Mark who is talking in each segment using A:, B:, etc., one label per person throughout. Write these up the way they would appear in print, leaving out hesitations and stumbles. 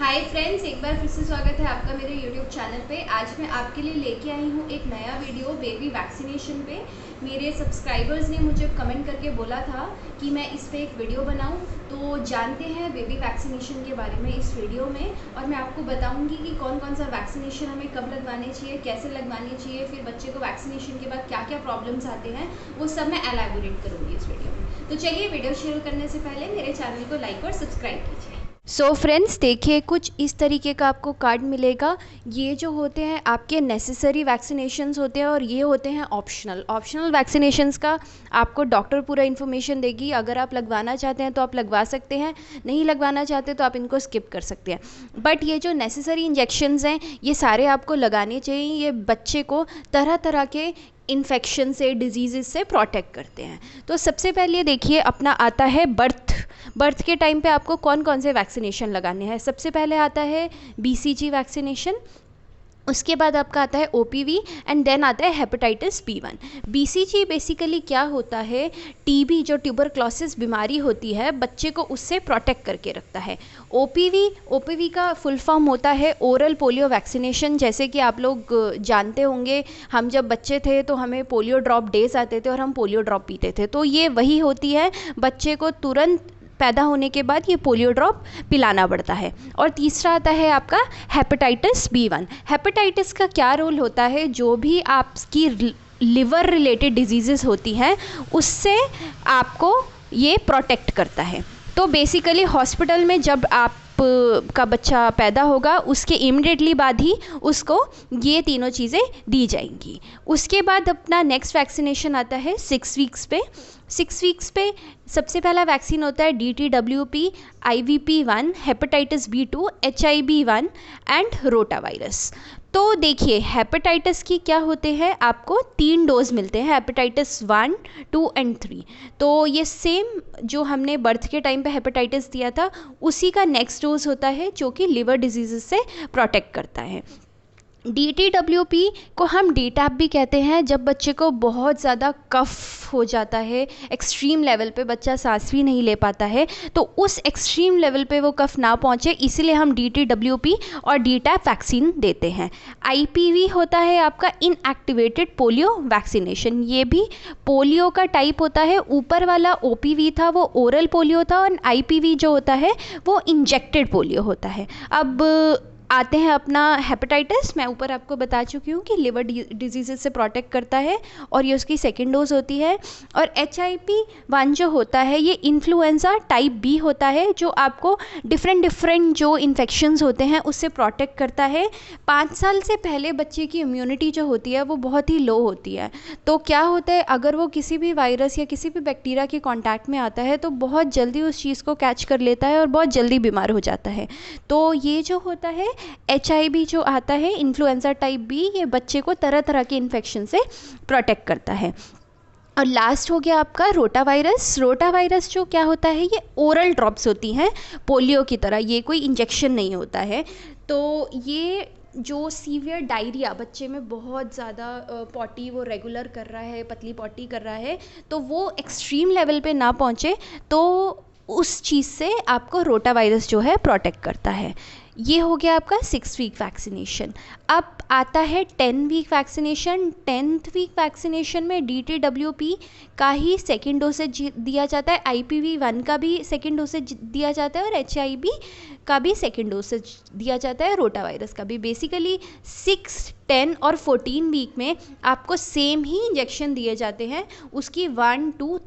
A: Hi friends, एक बार फिर से स्वागत है आपका मेरे यूट्यूब चैनल पे। आज मैं आपके लिए लेके आई हूँ एक नया वीडियो बेबी वैक्सीनेशन पे। मेरे सब्सक्राइबर्स ने मुझे कमेंट करके बोला था कि मैं इस पे एक वीडियो बनाऊँ, तो जानते हैं बेबी वैक्सीनेशन के बारे में इस वीडियो में। और मैं आपको बताऊँगी कि कौन कौन सा वैक्सीनेशन हमें कब लगवाने चाहिए, कैसे लगवाने चाहिए, फिर बच्चे को वैक्सीनेशन के बाद क्या क्या प्रॉब्लम्स आते हैं, वो सब मैं एलैबोरेट करूँगी इस वीडियो में। तो चलिए, वीडियो शुरू करने से पहले मेरे चैनल को लाइक और सब्सक्राइब कीजिए। सो फ्रेंड्स, देखिए कुछ इस तरीके का आपको कार्ड मिलेगा। ये जो होते हैं आपके नेसेसरी वैक्सीनेशंस होते हैं और ये होते हैं ऑप्शनल वैक्सीनेशंस का आपको डॉक्टर पूरा इन्फॉर्मेशन देगी। अगर आप लगवाना चाहते हैं तो आप लगवा सकते हैं, नहीं लगवाना चाहते तो आप इनको स्किप कर सकते हैं। बट ये जो नेसेसरी इंजेक्शंस हैं ये सारे आपको लगाने चाहिए। ये बच्चे को तरह तरह के इन्फेक्शन से, डिजीज़ से प्रोटेक्ट करते हैं। तो सबसे पहले देखिए, अपना आता है बर्थ के टाइम पे आपको कौन कौन से वैक्सीनेशन लगाने हैं। सबसे पहले आता है BCG वैक्सीनेशन, उसके बाद आपका आता है OPV एंड देन आता है हेपेटाइटिस B1। BCG बेसिकली क्या होता है, TB जो ट्यूबरक्लोसिस बीमारी होती है बच्चे को उससे प्रोटेक्ट करके रखता है। OPV का फुल फॉर्म होता है ओरल पोलियो वैक्सीनेशन। जैसे कि आप लोग जानते होंगे, हम जब बच्चे थे तो हमें पोलियो ड्रॉप डेज आते थे और हम पोलियो ड्रॉप पीते थे, तो ये वही होती है। बच्चे को तुरंत पैदा होने के बाद ये पोलियो ड्रॉप पिलाना पड़ता है। और तीसरा आता है आपका हेपेटाइटिस B1। हेपेटाइटिस का क्या रोल होता है, जो भी आपकी लिवर रिलेटेड डिजीज़ेस होती हैं उससे आपको ये प्रोटेक्ट करता है। तो बेसिकली हॉस्पिटल में जब आप का बच्चा पैदा होगा उसके इमीडिएटली बाद ही उसको ये तीनों चीज़ें दी जाएंगी। उसके बाद अपना नेक्स्ट वैक्सीनेशन आता है 6 वीक्स पे। 6 वीक्स पे सबसे पहला वैक्सीन होता है DTWP, IVP1, hepatitis B2, HIV1 and rotavirus. तो देखिए, हेपेटाइटिस की क्या होते हैं, आपको 3 डोज मिलते हैं, हेपेटाइटिस 1, 2 एंड 3। तो ये सेम जो हमने बर्थ के टाइम पे हेपेटाइटिस दिया था उसी का नेक्स्ट डोज होता है, जो कि लिवर डिजीज़ से प्रोटेक्ट करता है। DTWP को हम DTaP भी कहते हैं। जब बच्चे को बहुत ज़्यादा कफ हो जाता है, एक्सट्रीम लेवल पे बच्चा सांस भी नहीं ले पाता है, तो उस एक्सट्रीम लेवल पे वो कफ ना पहुँचे, इसीलिए हम DTWP और DTaP वैक्सीन देते हैं। IPV होता है आपका इनएक्टिवेटेड पोलियो वैक्सीनेशन। ये भी पोलियो का टाइप होता है। ऊपर वाला OPV था वो ओरल पोलियो था और IPV जो होता है वो इंजेक्टेड पोलियो होता है। अब आते हैं अपना हेपेटाइटिस। मैं ऊपर आपको बता चुकी हूँ कि लिवर डिजीज़ से प्रोटेक्ट करता है और ये उसकी सेकेंड डोज होती है। और HIV1 जो होता है ये इन्फ्लुएंजा टाइप B होता है, जो आपको डिफरेंट जो इन्फेक्शंस होते हैं उससे प्रोटेक्ट करता है। 5 साल से पहले बच्चे की इम्यूनिटी जो होती है वो बहुत ही लो होती है। तो क्या होता है, अगर वो किसी भी वायरस या किसी भी बैक्टीरिया के कॉन्टैक्ट में आता है तो बहुत जल्दी उस चीज़ को कैच कर लेता है और बहुत जल्दी बीमार हो जाता है। तो ये जो होता है HIV जो आता है, इन्फ्लुएंजा टाइप B, ये बच्चे को तरह तरह के इन्फेक्शन से प्रोटेक्ट करता है। और लास्ट हो गया आपका रोटावायरस। रोटावायरस जो क्या होता है, ये ओरल ड्रॉप्स होती हैं पोलियो की तरह, ये कोई इंजेक्शन नहीं होता है। तो ये जो सीवियर डायरिया, बच्चे में बहुत ज़्यादा पॉटी वो रेगुलर कर रहा है, पतली पॉटी कर रहा है, तो वो एक्सट्रीम लेवल पे ना पहुँचे, तो उस चीज़ से आपको रोटावायरस जो है प्रोटेक्ट करता है। ये हो गया आपका 6 वीक वैक्सीनेशन। अब आता है 10 week vaccination. 10th week vaccination में DTWP का ही सेकेंड डोसेज दिया जाता है, IPV1 का भी सेकेंड डोसेज दिया जाता है और HIV का भी सेकेंड डोसेज दिया जाता है, रोटावायरस का भी। बेसिकली 6, 10 और 14 वीक में आपको सेम ही इंजेक्शन दिए जाते हैं, उसकी 1, 2,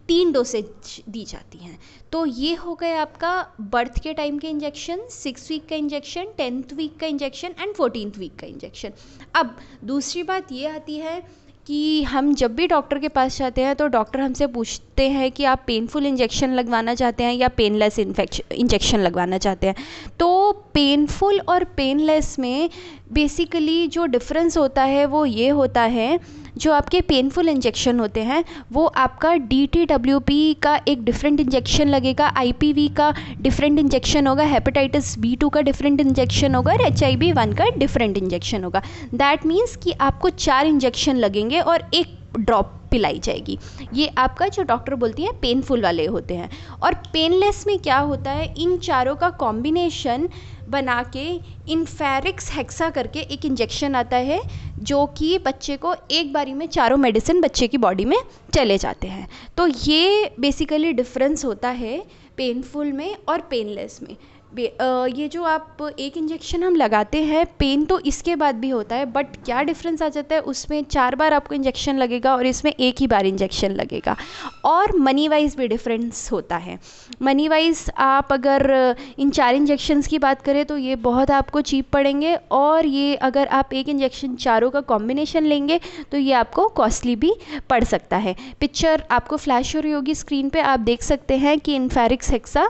A: 3 डोसेज दी जाती हैं। तो ये हो गए आपका बर्थ के टाइम के इंजेक्शन, 6 वीक का इंजेक्शन, 10th वीक का इंजेक्शन एंड 14th वीक का इंजेक्शन। अब दूसरी बात ये आती है कि हम जब भी डॉक्टर के पास जाते हैं तो डॉक्टर हमसे पूछते हैं कि आप पेनफुल इंजेक्शन लगवाना चाहते हैं या पेनलेस इंजेक्शन लगवाना चाहते हैं। तो पेनफुल और पेनलेस में बेसिकली जो डिफरेंस होता है वो ये होता है, जो आपके पेनफुल इंजेक्शन होते हैं वो आपका DTWP का एक डिफरेंट इंजेक्शन लगेगा, IPV का डिफरेंट इंजेक्शन होगा, हेपेटाइटिस B2 का डिफरेंट इंजेक्शन होगा और HIV1 का डिफरेंट इंजेक्शन होगा। दैट मीन्स कि आपको 4 इंजेक्शन लगेंगे और एक ड्रॉप पिलाई जाएगी। ये आपका जो डॉक्टर बोलती है पेनफुल वाले होते हैं। और पेनलेस में क्या होता है, इन चारों का कॉम्बिनेशन बना के इन्फेरिक्स हेक्सा करके एक इंजेक्शन आता है, जो कि बच्चे को एक बारी में चारों मेडिसिन बच्चे की बॉडी में चले जाते हैं। तो ये बेसिकली डिफरेंस होता है पेनफुल में और पेनलेस में। ये जो आप एक इंजेक्शन हम लगाते हैं, पेन तो इसके बाद भी होता है, बट क्या डिफरेंस आ जाता है, उसमें 4 बार आपको इंजेक्शन लगेगा और इसमें एक ही बार इंजेक्शन लगेगा। और मनी वाइज भी डिफरेंस होता है। मनी वाइज आप अगर इन 4 इंजेक्शन्स की बात करें तो ये बहुत आपको चीप पड़ेंगे, और ये अगर आप एक इंजेक्शन चारों का कॉम्बिनेशन लेंगे तो ये आपको कॉस्टली भी पड़ सकता है। पिक्चर आपको फ्लैश हो रही होगी स्क्रीन पे, आप देख सकते हैं कि इन्फेरिक्स हेक्सा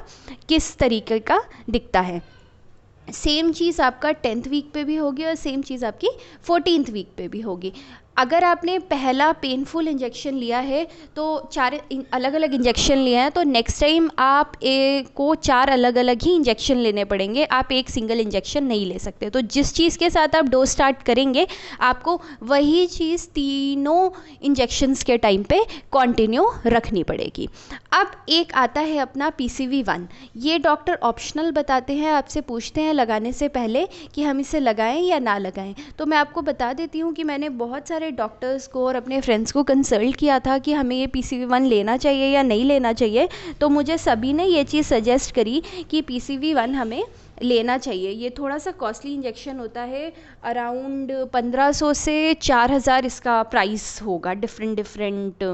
A: किस तरीके का दिखता है। सेम चीज़ आपका 10th वीक पे भी होगी और सेम चीज़ आपकी 14th वीक पे भी होगी। अगर आपने पहला पेनफुल इंजेक्शन लिया है तो 4 अलग अलग इंजेक्शन लिए हैं, तो नेक्स्ट टाइम आप को 4 अलग अलग ही इंजेक्शन लेने पड़ेंगे, आप एक सिंगल इंजेक्शन नहीं ले सकते। तो जिस चीज़ के साथ आप डोज स्टार्ट करेंगे आपको वही चीज़ तीनों इंजेक्शन्स के टाइम पे कंटिन्यू रखनी पड़ेगी। अब एक आता है अपना PCV1। ये डॉक्टर ऑप्शनल बताते हैं, आपसे पूछते हैं लगाने से पहले कि हम इसे लगाएं या ना लगाएं। तो मैं आपको बता देती हूँ कि मैंने बहुत सारे डॉक्टर्स को और अपने फ्रेंड्स को कंसल्ट किया था कि हमें ये PCV1 लेना चाहिए या नहीं लेना चाहिए। तो मुझे सभी ने ये चीज़ सजेस्ट करी कि PCV1 हमें लेना चाहिए। ये थोड़ा सा कॉस्टली इंजेक्शन होता है, अराउंड 1500 से 4000 इसका प्राइस होगा। डिफरेंट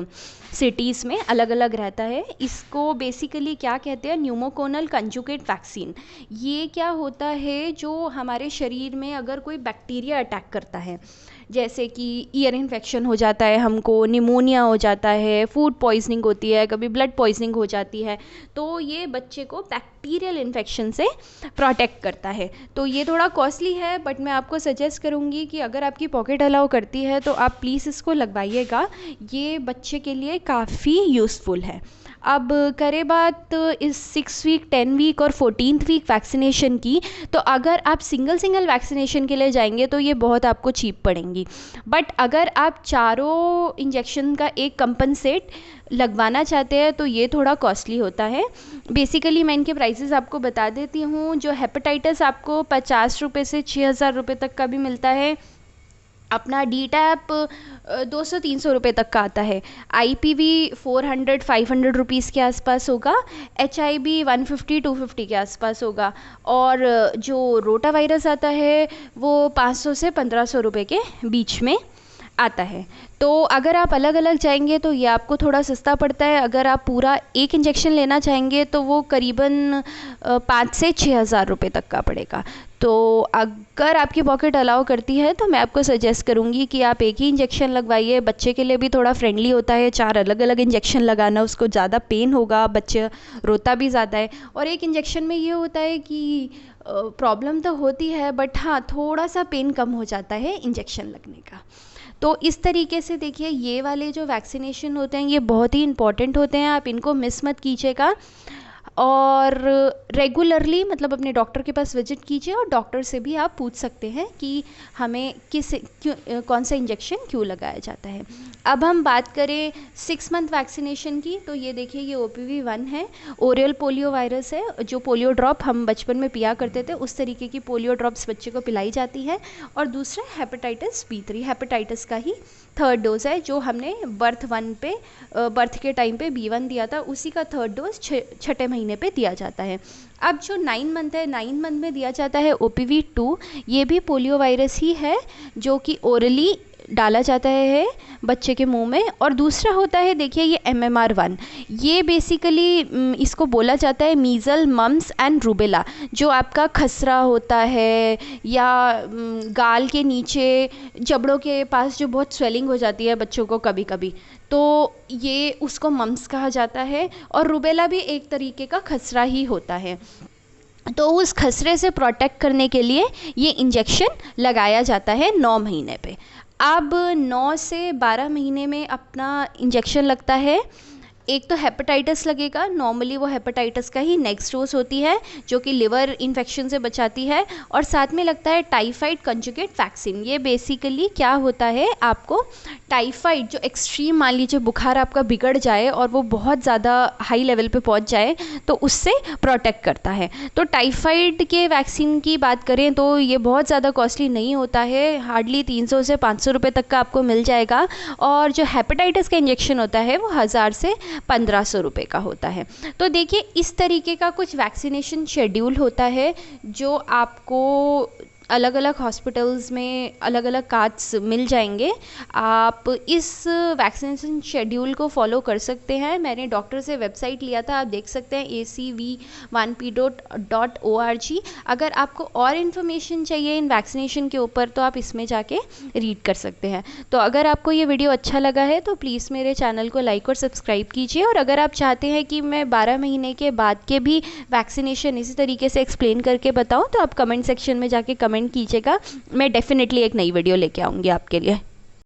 A: सिटीज़ में अलग अलग रहता है। इसको बेसिकली क्या कहते हैं, न्यूमोकोनल कंजुगेट वैक्सीन। ये क्या होता है, जो हमारे शरीर में अगर कोई बैक्टीरिया अटैक करता है, जैसे कि ईयर इन्फेक्शन हो जाता है, हमको निमोनिया हो जाता है, फूड पॉइजनिंग होती है, कभी ब्लड पॉइजनिंग हो जाती है, तो ये बच्चे को बैक्टीरियल इन्फेक्शन से प्रोटेक्ट करता है। तो ये थोड़ा कॉस्टली है, बट मैं आपको सजेस्ट करूँगी कि अगर आपकी पॉकेट अलाउ करती है तो आप प्लीज़ इसको लगवाइएगा। ये बच्चे के लिए काफ़ी यूज़फुल है। अब करें बात इस 6 वीक, 10 वीक और 14th वीक वैक्सीनेशन की, तो अगर आप सिंगल वैक्सीनेशन के लिए जाएंगे तो ये बहुत आपको चीप पड़ेंगी। बट अगर आप चारों इंजेक्शन का एक कंपनसेट लगवाना चाहते हैं तो ये थोड़ा कॉस्टली होता है। बेसिकली मैं इनके प्राइसेस आपको बता देती हूँ। जो हेपेटाइटिस आपको 50 रुपये से 6000 रुपये तक का भी मिलता है। अपना DTaP 200-300 रुपये तक का आता है। IPV 400-500 रुपीज़ के आसपास होगा। HIB 150-250 के आसपास होगा। और जो रोटा वायरस आता है वो 500 से 1500 रुपये के बीच में आता है। तो अगर आप अलग अलग जाएंगे तो ये आपको थोड़ा सस्ता पड़ता है। अगर आप पूरा एक इंजेक्शन लेना चाहेंगे तो वो करीबन 5 से 6000 रुपये तक का पड़ेगा। तो अगर आपकी पॉकेट अलाउ करती है तो मैं आपको सजेस्ट करूँगी कि आप एक ही इंजेक्शन लगवाइए। बच्चे के लिए भी थोड़ा फ्रेंडली होता है, 4 अलग अलग इंजेक्शन लगाना, उसको ज़्यादा पेन होगा, बच्चा रोता भी ज़्यादा है। और एक इंजेक्शन में ये होता है कि प्रॉब्लम तो होती है, बट हाँ थोड़ा सा पेन कम हो जाता है इंजेक्शन लगने का। तो इस तरीके से देखिए, ये वाले जो वैक्सीनेशन होते हैं ये बहुत ही इंपॉर्टेंट होते हैं, आप इनको मिस मत कीजिएगा। और रेगुलरली मतलब अपने डॉक्टर के पास विजिट कीजिए, और डॉक्टर से भी आप पूछ सकते हैं कि हमें कौन सा इंजेक्शन क्यों लगाया जाता है। अब हम बात करें 6 मंथ वैक्सीनेशन की, तो ये देखिए ये OPV1 है, ओरल पोलियो वायरस है। जो पोलियो ड्रॉप हम बचपन में पिया करते थे उस तरीके की पोलियो ड्रॉप्स बच्चे को पिलाई जाती है। और दूसरा हेपेटाइटिस B3, हेपेटाइटिस का ही 3rd डोज है, जो हमने बर्थ के टाइम पे B1 दिया था, उसी का 3rd डोज 6ठे महीने पे दिया जाता है। अब जो 9 मंथ है, 9 मंथ में दिया जाता है OPV2। ये भी पोलियो वायरस ही है, जो कि ओरली डाला जाता है बच्चे के मुंह में। और दूसरा होता है देखिए ये MMR1। ये बेसिकली इसको बोला जाता है मीज़ल, मम्स एंड रूबेला। जो आपका खसरा होता है या गाल के नीचे जबड़ों के पास जो बहुत स्वेलिंग हो जाती है बच्चों को कभी कभी, तो ये उसको मम्स कहा जाता है। और रूबेला भी एक तरीके का खसरा ही होता है। तो उस खसरे से प्रोटेक्ट करने के लिए ये इंजेक्शन लगाया जाता है 9 महीने पे। अब 9 से 12 महीने में अपना इंजेक्शन लगता है एक तो हेपेटाइटिस लगेगा, नॉर्मली वो हेपेटाइटिस का ही नेक्स्ट डोज होती है जो कि लिवर इन्फेक्शन से बचाती है, और साथ में लगता है टाइफाइड कंजुगेट वैक्सीन। ये बेसिकली क्या होता है, आपको टाइफाइड जो एक्सट्रीम, मान लीजिए बुखार आपका बिगड़ जाए और वो बहुत ज़्यादा हाई लेवल पे पहुंच जाए, तो उससे प्रोटेक्ट करता है। तो टाइफाइड के वैक्सीन की बात करें तो ये बहुत ज़्यादा कॉस्टली नहीं होता है, हार्डली 300 से 500 रुपये तक का आपको मिल जाएगा। और जो हेपेटाइटिस का इंजेक्शन होता है वो 1000 से 1500 रुपये का होता है। तो देखिए इस तरीके का कुछ वैक्सीनेशन शेड्यूल होता है जो आपको अलग अलग हॉस्पिटल्स में अलग अलग कार्ड्स मिल जाएंगे। आप इस वैक्सीनेशन शेड्यूल को फॉलो कर सकते हैं। मैंने डॉक्टर से वेबसाइट लिया था, आप देख सकते हैं acv1p.org। अगर आपको और इन्फॉर्मेशन चाहिए इन वैक्सीनेशन के ऊपर तो आप इसमें जाके रीड कर सकते हैं। तो अगर आपको ये वीडियो अच्छा लगा है तो प्लीज़ मेरे चैनल को लाइक और सब्सक्राइब कीजिए, और अगर आप चाहते हैं कि मैं 12 महीने के बाद के भी वैक्सीनेशन इसी तरीके से एक्सप्लेन करके बताऊं तो आप कमेंट सेक्शन में जाके कमेंट कीजिएगा। मैं डेफिनेटली एक नई वीडियो लेके आऊँगी आपके लिए।